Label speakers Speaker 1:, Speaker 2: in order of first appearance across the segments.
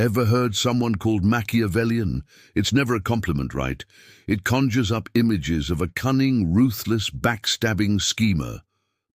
Speaker 1: Ever heard someone called Machiavellian? It's never a compliment, right? It conjures up images of a cunning, ruthless, backstabbing schemer.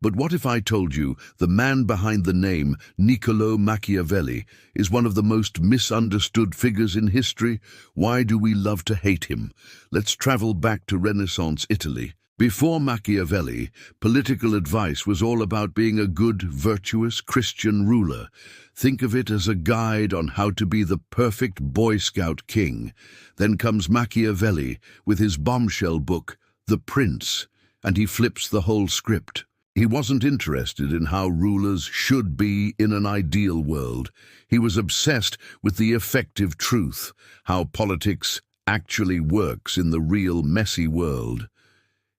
Speaker 1: But what if I told you the man behind the name, Niccolò Machiavelli, is one of the most misunderstood figures in history? Why do we love to hate him? Let's travel back to Renaissance Italy. Before Machiavelli, political advice was all about being a good, virtuous Christian ruler. Think of it as a guide on how to be the perfect Boy Scout king. Then comes Machiavelli with his bombshell book, The Prince, and he flips the whole script. He wasn't interested in how rulers should be in an ideal world. He was obsessed with the effective truth, how politics actually works in the real messy world.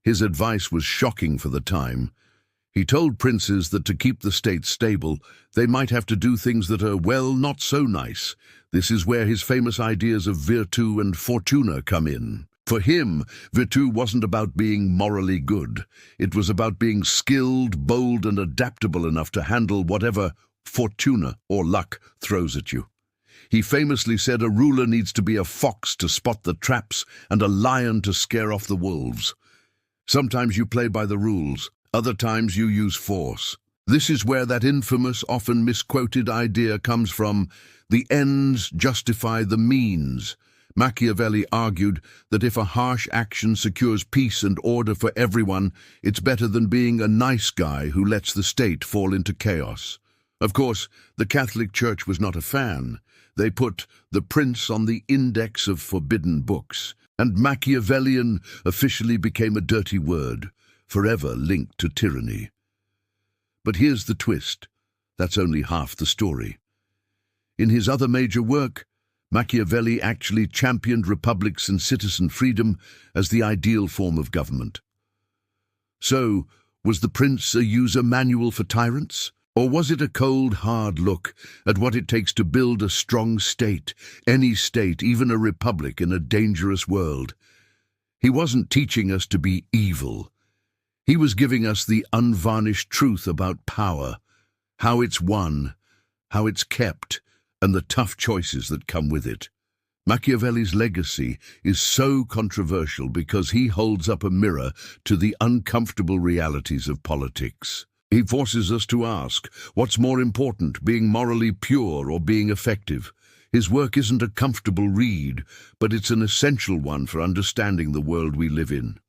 Speaker 1: His advice was shocking for the time. He told princes that to keep the state stable, they might have to do things that are, well, not so nice. This is where his famous ideas of virtù and fortuna come in. For him, virtù wasn't about being morally good. It was about being skilled, bold, and adaptable enough to handle whatever fortuna or luck throws at you. He famously said a ruler needs to be a fox to spot the traps and a lion to scare off the wolves. Sometimes you play by the rules, other times you use force. This is where that infamous, often misquoted idea comes from: the ends justify the means. Machiavelli argued that if a harsh action secures peace and order for everyone, it's better than being a nice guy who lets the state fall into chaos. Of course, the Catholic Church was not a fan. They put The Prince on the index of forbidden books, and Machiavellian officially became a dirty word, forever linked to tyranny. But here's the twist. That's only half the story. In his other major work, Machiavelli actually championed republics and citizen freedom as the ideal form of government. So, was The Prince a user manual for tyrants? Or was it a cold, hard look at what it takes to build a strong state, any state, even a republic in a dangerous world? He wasn't teaching us to be evil. He was giving us the unvarnished truth about power, how it's won, how it's kept, and the tough choices that come with it. Machiavelli's legacy is so controversial because he holds up a mirror to the uncomfortable realities of politics. He forces us to ask, what's more important, being morally pure or being effective? His work isn't a comfortable read, but it's an essential one for understanding the world we live in.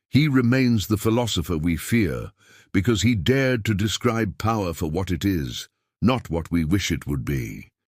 Speaker 1: He remains the philosopher we fear because he dared to describe power for what it is, not what we wish it would be.